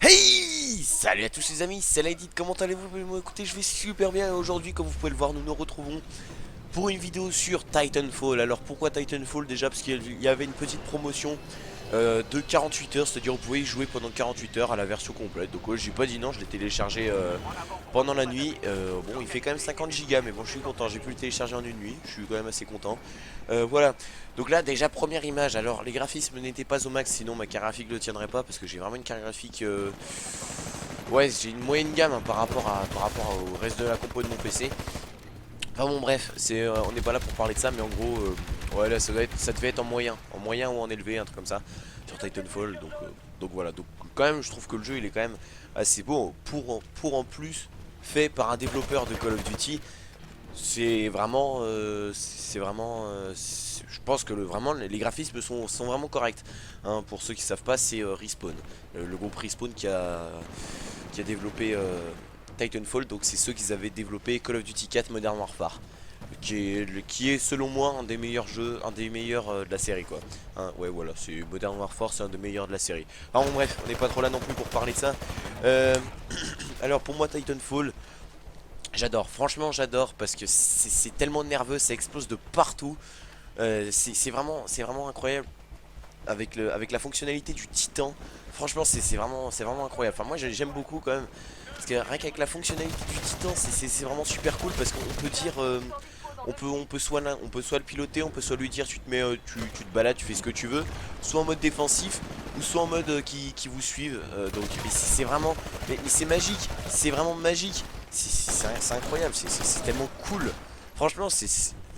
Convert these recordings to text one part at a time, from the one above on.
Hey! Salut à tous les amis, c'est Lydit, comment allez-vous? Écoutez, je vais super bien aujourd'hui, comme vous pouvez le voir, nous nous retrouvons pour une vidéo sur Titanfall. Alors pourquoi Titanfall? Déjà parce qu'il y avait une petite promotion de 48 heures, c'est-à-dire vous pouvez y jouer pendant 48 heures à la version complète. Donc ouais, j'ai pas dit non, je l'ai téléchargé pendant la nuit. Bon, il fait quand même 50 gigas, mais bon, je suis content, j'ai pu le télécharger en une nuit, je suis quand même assez content. Voilà, donc là déjà première image. Alors les graphismes n'étaient pas au max, sinon ma carte graphique ne le tiendrait pas, parce que j'ai vraiment une carte graphique... Ouais, j'ai une moyenne gamme hein, par rapport au reste de la compo de mon PC. Enfin bon bref, on n'est pas là pour parler de ça, mais en gros, ouais là ça devait être en moyen ou en élevé, un truc comme ça, sur Titanfall, donc voilà, donc quand même je trouve que le jeu il est quand même assez beau, pour en plus fait par un développeur de Call of Duty, je pense que vraiment les graphismes sont vraiment corrects, hein. Pour ceux qui savent pas, c'est Respawn, le groupe Respawn qui a développé Titanfall, donc c'est ceux qui avaient développé Call of Duty 4 Modern Warfare, qui est selon moi un des meilleurs jeux, un des meilleurs de la série quoi. Hein, ouais voilà, c'est Modern Warfare, c'est un des meilleurs de la série. Enfin bon, bref, on n'est pas trop là non plus pour parler de ça. Euh, alors pour moi Titanfall, j'adore, franchement j'adore parce que c'est tellement nerveux, ça explose de partout. C'est vraiment incroyable avec la fonctionnalité du Titan. Franchement, c'est vraiment incroyable. Enfin, moi, j'aime beaucoup quand même. Parce que rien qu'avec la fonctionnalité du Titan, c'est vraiment super cool. Parce qu'on peut dire. On peut soit le piloter, on peut soit lui dire tu te balades, tu fais ce que tu veux, soit en mode défensif, ou soit en mode qui vous suivent. Donc c'est vraiment. Mais c'est magique, c'est vraiment magique. C'est incroyable, c'est tellement cool. Franchement,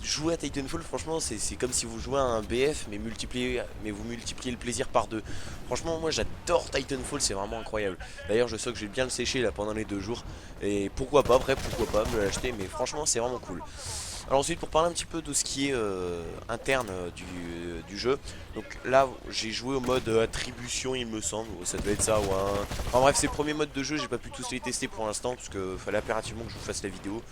jouer à Titanfall, franchement, c'est comme si vous jouez à un BF, mais vous multipliez le plaisir par deux. Franchement, moi j'adore Titanfall, c'est vraiment incroyable. D'ailleurs, je sais que je vais bien le sécher là pendant les 2 jours. Et pourquoi pas, après, pourquoi pas me l'acheter, mais franchement, c'est vraiment cool. Alors ensuite, pour parler un petit peu de ce qui est interne du jeu, donc là j'ai joué au mode attribution, il me semble, ça devait être ça ou un... Enfin bref, c'est le premier mode de jeu, j'ai pas pu tous les tester pour l'instant parce que fallait impérativement que je vous fasse la vidéo.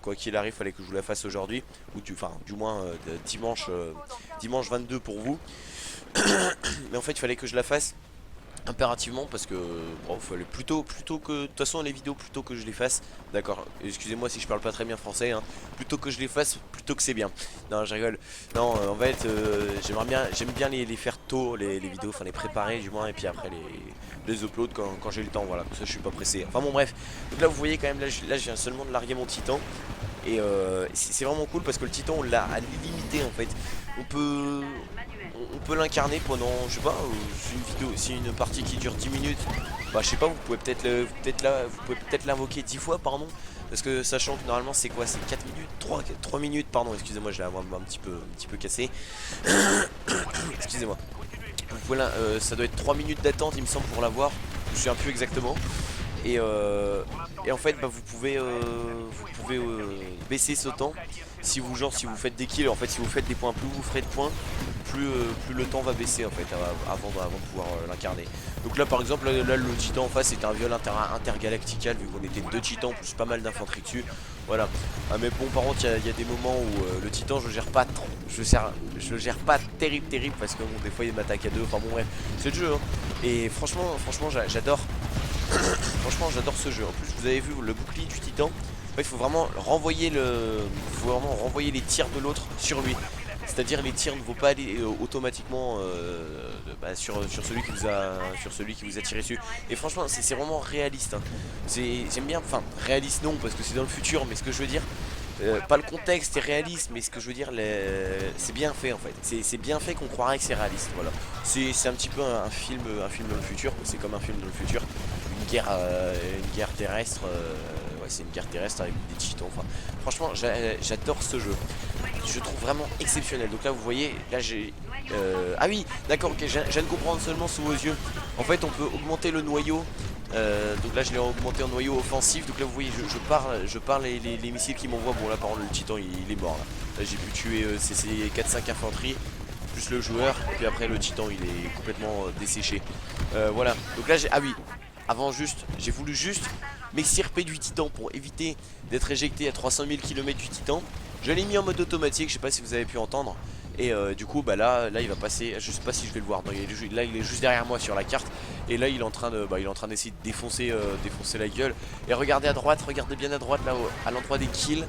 Quoi qu'il arrive, fallait que je vous la fasse aujourd'hui, ou du moins dimanche 22 pour vous. Mais en fait, il fallait que je la fasse impérativement parce que bon, fallait plutôt que de toute façon les vidéos, plutôt que je les fasse, d'accord, excusez-moi si je parle pas très bien français, hein, plutôt que je les fasse, plutôt que c'est bien. Non, je rigole. Non, en fait, j'aime bien les faire tôt, les vidéos, enfin les préparer du moins, et puis après les upload quand j'ai le temps, voilà, comme ça je suis pas pressé. Enfin bon bref, donc là vous voyez quand même, là je viens seulement de larguer mon Titan. Et c'est vraiment cool parce que le Titan on l'a à limité en fait. On peut on peut l'incarner pendant, je sais pas, c'est une partie qui dure 10 minutes. Bah je sais pas, vous pouvez peut-être l'invoquer 10 fois, pardon. Parce que sachant que normalement c'est quoi, c'est 4 minutes, 3 minutes, pardon, excusez-moi, je l'ai un petit peu cassé. Excusez-moi. Ça doit être 3 minutes d'attente il me semble pour l'avoir. Je me souviens plus exactement. Et en fait bah, vous pouvez baisser ce temps si vous faites des kills. En fait si vous faites des points, plus vous ferez de points, plus le temps va baisser en fait avant de pouvoir l'incarner. Donc là par exemple là, le titan en face c'était un viol intergalactical, vu qu'on était 2 titans plus pas mal d'infanterie dessus. Voilà. Ah, mais bon par contre il y a des moments où le titan je le gère pas trop. Je le gère pas terrible parce que bon, des fois il m'attaque à deux. Enfin bon bref, c'est le jeu hein. Et franchement j'adore. Franchement j'adore ce jeu. En plus vous avez vu le bouclier du titan. En fait, il faut vraiment renvoyer les tirs de l'autre sur lui. C'est-à-dire les tirs ne vont pas aller automatiquement bah, sur celui qui vous a tiré dessus. Et franchement c'est vraiment réaliste hein. J'aime bien, enfin réaliste non parce que c'est dans le futur, mais ce que je veux dire, pas le contexte est réaliste, mais ce que je veux dire, c'est bien fait en fait. C'est bien fait qu'on croirait que c'est réaliste. Voilà. C'est un petit peu un film dans le futur. C'est comme un film dans le futur. Une guerre terrestre. Ouais, c'est une guerre terrestre avec des titans. Enfin, franchement, j'adore ce jeu. Je trouve vraiment exceptionnel. Donc là, vous voyez, là j'ai. Ah oui, d'accord. Ok, je viens de comprendre seulement sous vos yeux. En fait, on peut augmenter le noyau. Donc là je l'ai augmenté en noyau offensif. Donc là vous voyez je pars les missiles qui m'envoient. Bon là par contre le titan il est mort là j'ai pu tuer ces 4-5 infanteries plus le joueur. Et puis après le titan il est complètement desséché. Voilà. Donc là ah oui, avant j'ai voulu juste m'extirper du titan pour éviter d'être éjecté à 300 000 km du titan. Je l'ai mis en mode automatique, je sais pas si vous avez pu entendre. Et du coup bah là il va passer, je sais pas si je vais le voir, non, là il est juste derrière moi sur la carte. Et là il est en train de, il est en train d'essayer de défoncer, défoncer la gueule. Et regardez à droite, regardez bien à droite là à l'endroit des kills.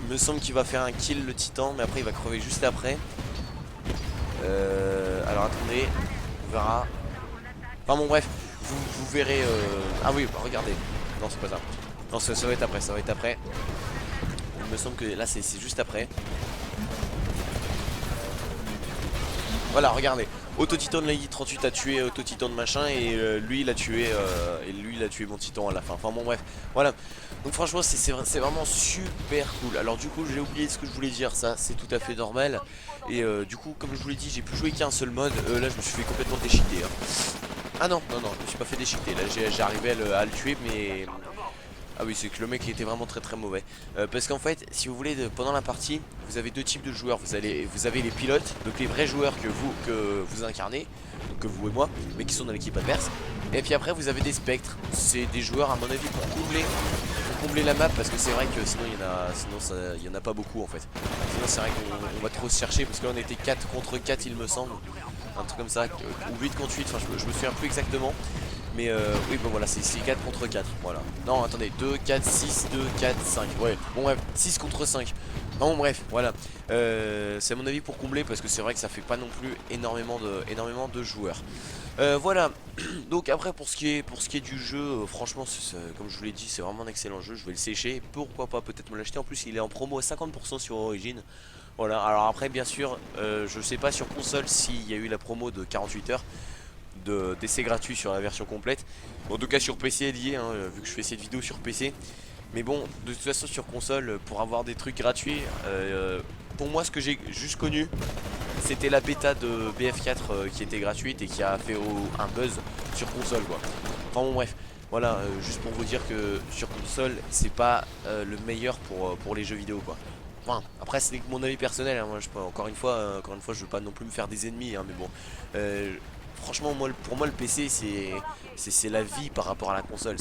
Il me semble qu'il va faire un kill le titan, mais après il va crever juste après. Alors attendez, on verra. Enfin bon bref, vous verrez. Ah oui, bah, regardez. Non c'est pas ça. Non ça va être après, ça va être après. Il me semble que là c'est juste après. Voilà, regardez. Autotitan de la I-38 a tué Autotitan de machin et lui il a tué mon titan à la fin. Enfin bon bref, voilà. Donc franchement c'est vraiment super cool. Alors du coup j'ai oublié ce que je voulais dire, ça c'est tout à fait normal. Et du coup comme je vous l'ai dit, j'ai pu jouer qu'un seul mode. Là je me suis fait complètement déchiqueter. Ah non, non, non, je me suis pas fait déchiqueter. Là j'ai arrivé à le tuer mais... Ah oui, c'est que le mec il était vraiment très mauvais. Parce qu'en fait, si vous voulez, pendant la partie, vous avez deux types de joueurs. Vous avez les pilotes, donc les vrais joueurs que vous incarnez, donc que vous et moi, mais qui sont dans l'équipe adverse. Et puis après, vous avez des spectres. C'est des joueurs, à mon avis, pour combler la map, parce que c'est vrai que sinon il y en a pas beaucoup en fait. Sinon c'est vrai qu'on va trop se chercher, parce que là on était 4 contre 4 il me semble. Un truc comme ça, ou 8 contre 8, enfin je me souviens plus exactement. Mais oui bon voilà c'est 4 contre 4. Voilà. Non attendez 2, 4, 6, 2, 4, 5. Ouais bon bref 6 contre 5. Non bref voilà. C'est à mon avis pour combler, parce que c'est vrai que ça fait pas non plus énormément de joueurs. Voilà. Donc après pour ce qui est du jeu, franchement comme je vous l'ai dit c'est vraiment un excellent jeu. Je vais le sécher. Pourquoi pas peut-être me l'acheter. En plus il est en promo à 50% sur Origin. Voilà, alors après bien sûr je sais pas sur console s'il y a eu la promo de 48 heures d'essai gratuit sur la version complète. En tout cas sur PC elle y est, hein, vu que je fais cette vidéo sur PC. Mais bon, de toute façon sur console, pour avoir des trucs gratuits, pour moi ce que j'ai juste connu, c'était la bêta de BF4 qui était gratuite et qui a fait un buzz sur console quoi. Enfin bon bref, voilà, juste pour vous dire que sur console c'est pas le meilleur pour les jeux vidéo quoi. Enfin, après c'est mon avis personnel, hein. Moi, encore une fois je veux pas non plus me faire des ennemis, hein, mais bon, franchement pour moi le PC c'est la vie par rapport à la console.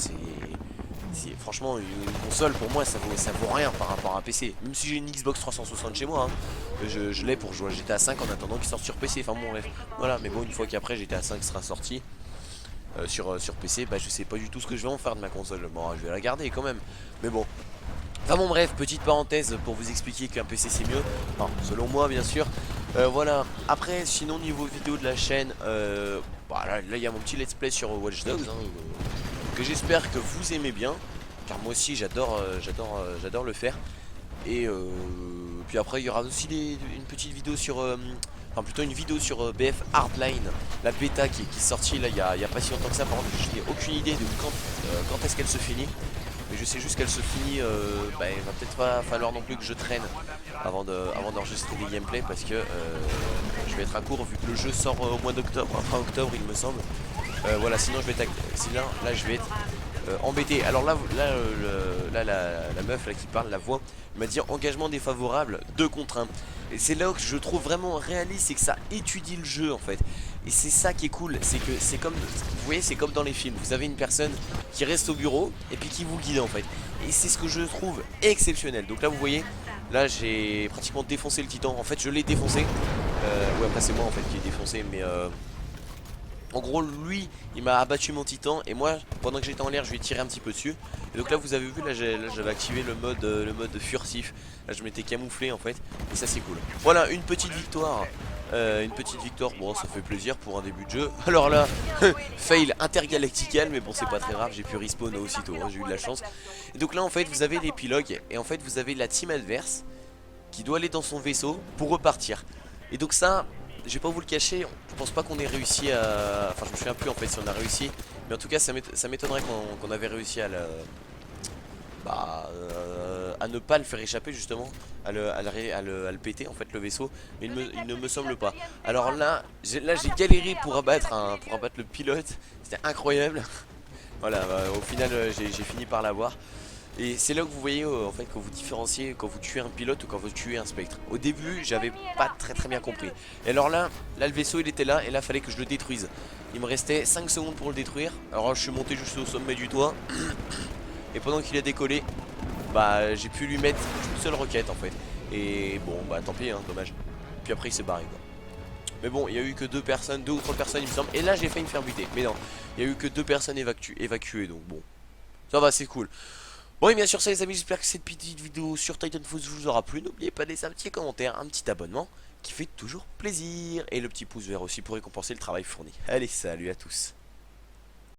Franchement une console pour moi ça vaut rien par rapport à un PC. Même si j'ai une Xbox 360 chez moi, hein, je l'ai pour jouer à GTA 5 en attendant qu'il sorte sur PC. Enfin bon bref, voilà. Mais bon, une fois qu'après GTA 5 sera sorti sur PC, bah je sais pas du tout ce que je vais en faire de ma console. Bon je vais la garder quand même, mais bon. Enfin bon bref, petite parenthèse pour vous expliquer qu'un PC c'est mieux, enfin selon moi bien sûr. Voilà, après sinon niveau vidéo de la chaîne, bah, là il y a mon petit let's play sur Watch Dogs, hein, que j'espère que vous aimez bien, car moi aussi j'adore le faire. Et puis après il y aura aussi une petite vidéo sur, enfin plutôt une vidéo sur BF Hardline, la bêta qui est sortie là il y a pas si longtemps que ça. Par contre je n'ai aucune idée de quand est-ce qu'elle se finit. Mais je sais juste qu'elle se finit, bah, il va peut-être pas falloir non plus que je traîne avant d'enregistrer des gameplays, parce que je vais être à court vu que le jeu sort au mois d'octobre, fin octobre il me semble. Voilà, sinon je vais être, là je vais être embêté. Alors là, la meuf là qui parle, la voix, m'a dit engagement défavorable 2 contre 1. Et c'est là que je trouve vraiment réaliste, c'est que ça étudie le jeu en fait. Et c'est ça qui est cool, c'est que c'est comme, vous voyez, c'est comme dans les films. Vous avez une personne qui reste au bureau et puis qui vous guide en fait. Et c'est ce que je trouve exceptionnel. Donc là vous voyez, là j'ai pratiquement défoncé le titan. En fait je l'ai défoncé. Ouais après c'est moi en fait qui l'ai défoncé, mais en gros lui il m'a abattu mon titan et moi pendant que j'étais en l'air je lui ai tiré un petit peu dessus. Et donc là vous avez vu, là j'avais activé le mode furtif. Là je m'étais camouflé en fait. Et ça c'est cool. Voilà une petite victoire. Bon ça fait plaisir pour un début de jeu. Alors là, fail intergalactical, mais bon c'est pas très grave, j'ai pu respawn aussitôt, hein, j'ai eu de la chance. Et donc là en fait vous avez l'épilogue et en fait vous avez la team adverse qui doit aller dans son vaisseau pour repartir. Et donc ça, je vais pas vous le cacher, je pense pas qu'on ait réussi à... Enfin je me souviens plus en fait si on a réussi, mais en tout cas ça m'étonnerait qu'on avait réussi à à ne pas le faire échapper justement, à le péter en fait le vaisseau, mais il ne me semble pas. Alors là j'ai galéré pour abattre le pilote, c'était incroyable. Voilà, au final j'ai fini par l'avoir. Et c'est là que vous voyez en fait quand vous différenciez quand vous tuez un pilote ou quand vous tuez un spectre. Au début j'avais pas très bien compris. Et alors là le vaisseau il était là et là fallait que je le détruise. Il me restait 5 secondes pour le détruire. Alors je suis monté juste au sommet du toit. Et pendant qu'il a décollé, bah j'ai pu lui mettre une seule roquette en fait. Et bon bah tant pis hein, dommage. Puis après il s'est barré quoi. Mais bon, il y a eu que 2 personnes, 2 ou 3 personnes il me semble. Et là j'ai failli me faire buter. Mais non, il y a eu que 2 personnes évacuées. Donc bon, ça va, c'est cool. Bon et bien sûr ça les amis, j'espère que cette petite vidéo sur Titanfall vous aura plu. N'oubliez pas de laisser un petit commentaire, un petit abonnement qui fait toujours plaisir. Et le petit pouce vert aussi pour récompenser le travail fourni. Allez, salut à tous.